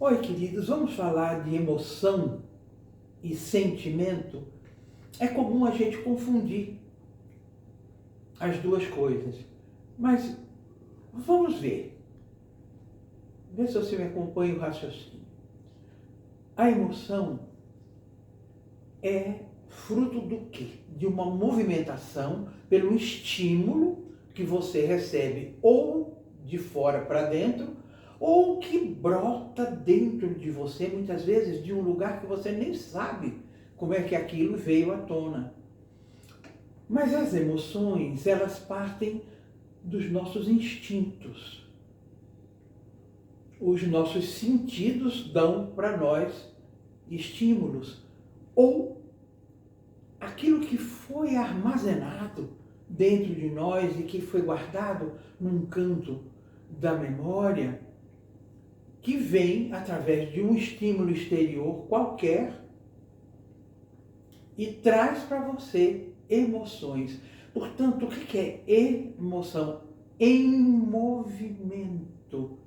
Oi, queridos, vamos falar de emoção e sentimento. É comum a gente confundir as duas coisas, mas vamos ver. Vê se você me acompanha o raciocínio. A emoção é fruto do quê? De uma movimentação pelo estímulo que você recebe ou de fora para dentro, ou que brota dentro de você, muitas vezes de um lugar que você nem sabe como é que aquilo veio à tona. Mas as emoções, elas partem dos nossos instintos. Os nossos sentidos dão para nós estímulos, ou aquilo que foi armazenado dentro de nós e que foi guardado num canto da memória, que vem através de um estímulo exterior qualquer e traz para você emoções. Portanto, o que é emoção? Em movimento.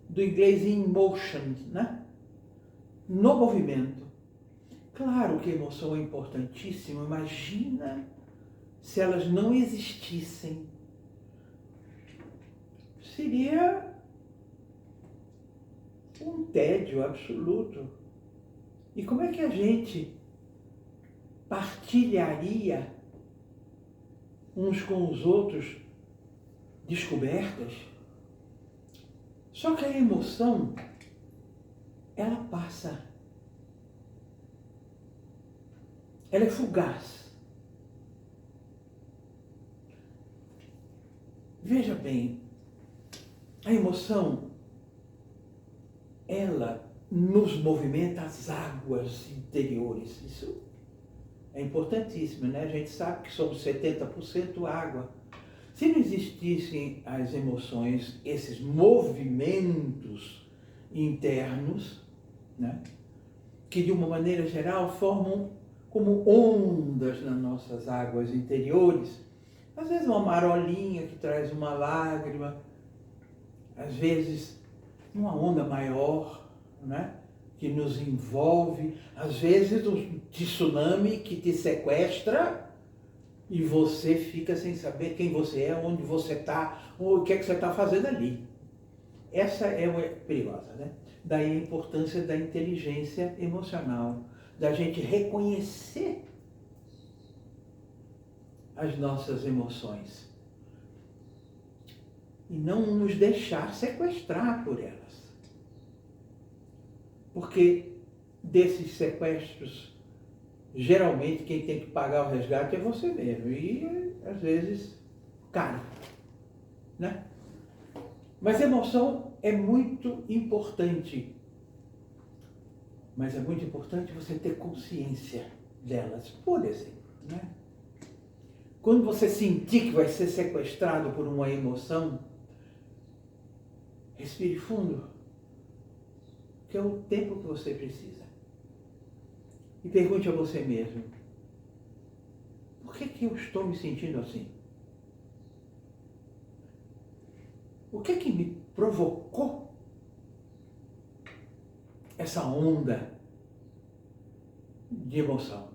Do inglês in motion, né? No movimento. Claro que a emoção é importantíssima. Imagina se elas não existissem. Seria um tédio absoluto. E como é que a gente partilharia uns com os outros descobertas? Só que a emoção, ela passa. Ela é fugaz. Veja bem, a emoção, ela nos movimenta as águas interiores. Isso é importantíssimo, né? A gente sabe que somos 70% água. Se não existissem as emoções, esses movimentos internos, né, que de uma maneira geral formam como ondas nas nossas águas interiores, às vezes uma marolinha que traz uma lágrima, às vezes uma onda maior, né, que nos envolve, às vezes um tsunami que te sequestra e você fica sem saber quem você é, onde você está, o que é que você está fazendo ali. Essa é perigosa, né? Daí a importância da inteligência emocional, da gente reconhecer as nossas emoções e não nos deixar sequestrar por elas. Porque desses sequestros, geralmente quem tem que pagar o resgate é você mesmo. E às vezes caro, né? Mas a emoção é muito importante. Mas é muito importante você ter consciência delas. Por exemplo, né? Quando você sentir que vai ser sequestrado por uma emoção, respire fundo, que é o tempo que você precisa. E pergunte a você mesmo, por que eu estou me sentindo assim? O que me provocou essa onda de emoção?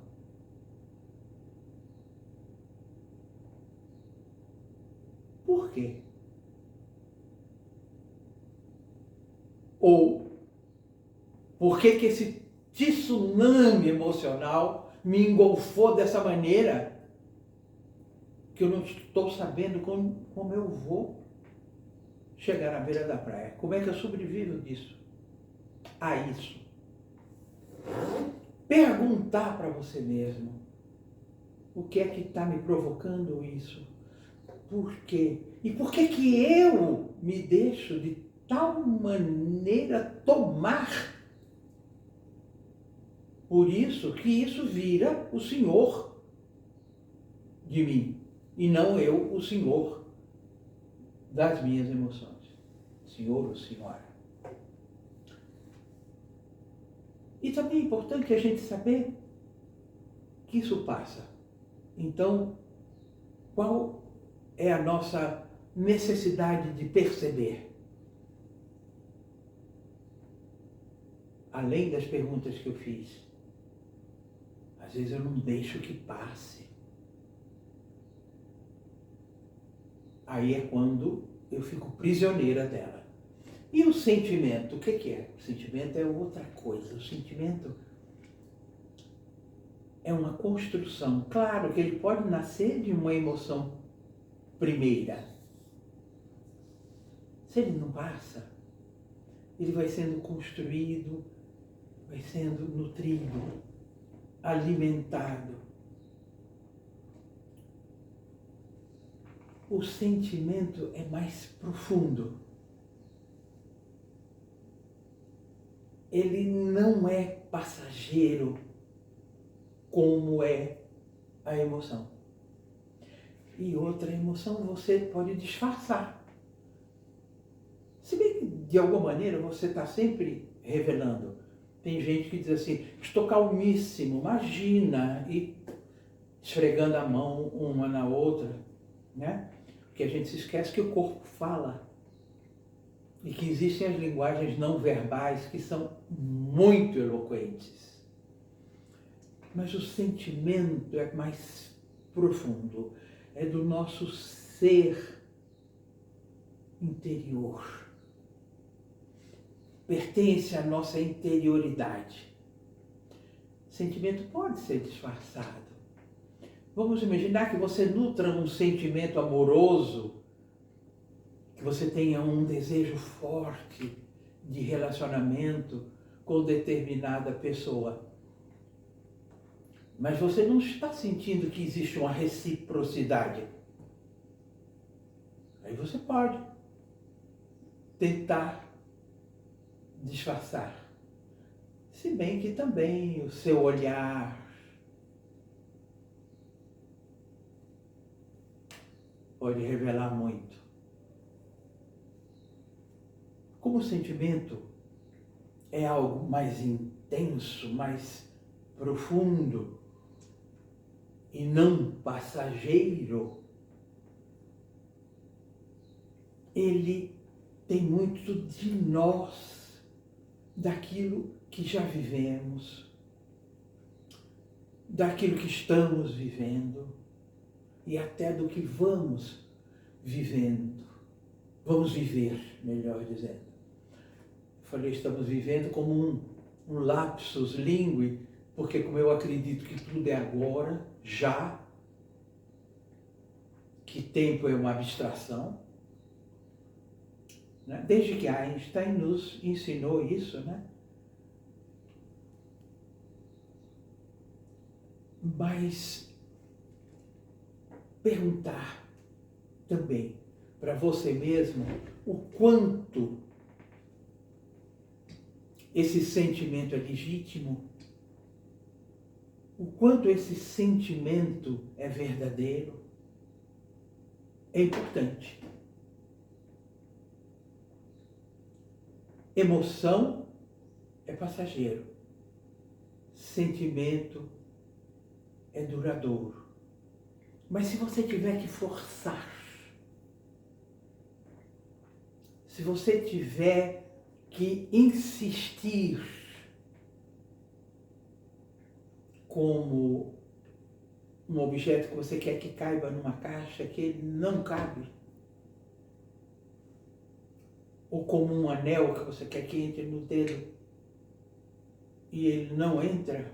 Por quê? Ou por que esse tsunami emocional me engolfou dessa maneira que eu não estou sabendo como eu vou chegar à beira da praia? Como é que eu sobrevivo a isso? Perguntar para você mesmo, o que é que está me provocando isso? Por quê? E por que eu me deixo de tal maneira tomar por isso que isso vira o senhor de mim e não eu o senhor das minhas emoções? Senhor ou senhora. E também é importante a gente saber que isso passa. Então, qual é a nossa necessidade de perceber? além das perguntas que eu fiz. Às vezes eu não deixo que passe. Aí é quando eu fico prisioneira dela. E o sentimento, o que é? O sentimento é outra coisa. O sentimento é uma construção. Claro que ele pode nascer de uma emoção primeira. Se ele não passa, ele vai sendo construído, vai sendo nutrido, alimentado. O sentimento é mais profundo. Ele não é passageiro como é a emoção. E outra emoção você pode disfarçar. Se bem que, de alguma maneira, você está sempre revelando. Tem gente que diz assim, estou calmíssimo, imagina, e esfregando a mão uma na outra, né? Porque a gente se esquece que o corpo fala. E que existem as linguagens não verbais que são muito eloquentes. Mas o sentimento é mais profundo, é do nosso ser interior. Pertence à nossa interioridade. Sentimento pode ser disfarçado. Vamos imaginar que você nutra um sentimento amoroso, que você tenha um desejo forte de relacionamento com determinada pessoa. Mas você não está sentindo que existe uma reciprocidade. Aí você pode tentar disfarçar. Se bem que também o seu olhar pode revelar muito. Como o sentimento é algo mais intenso, mais profundo e não passageiro, ele tem muito de nós, daquilo que já vivemos, daquilo que estamos vivendo e até do que vamos vivendo. Vamos viver, melhor dizendo. Falei, estamos vivendo como um lapsus linguae, porque como eu acredito que tudo é agora, já, que tempo é uma abstração, né? Desde que Einstein nos ensinou isso, né? Mas perguntar também para você mesmo o quanto esse sentimento é legítimo, o quanto esse sentimento é verdadeiro, é importante. Emoção é passageiro, sentimento é duradouro. Mas se você tiver que forçar, se você tiver que insistir como um objeto que você quer que caiba numa caixa que ele não cabe, ou como um anel que você quer que entre no dedo e ele não entra,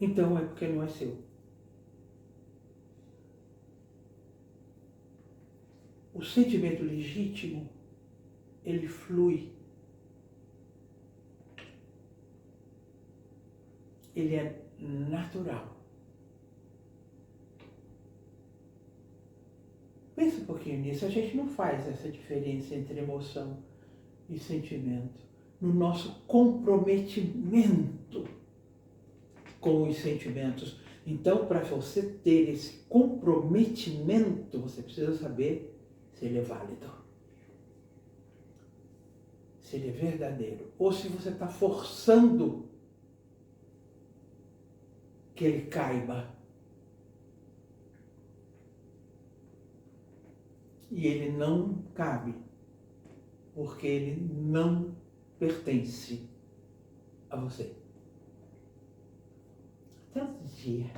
então é porque não é seu. O sentimento legítimo, ele flui. Ele é natural. Pensa um pouquinho nisso. A gente não faz essa diferença entre emoção e sentimento. No nosso comprometimento com os sentimentos. Então, para você ter esse comprometimento, você precisa saber se ele é válido, se ele é verdadeiro, ou se você está forçando que ele caiba. E ele não cabe, porque ele não pertence a você. Até outro dia.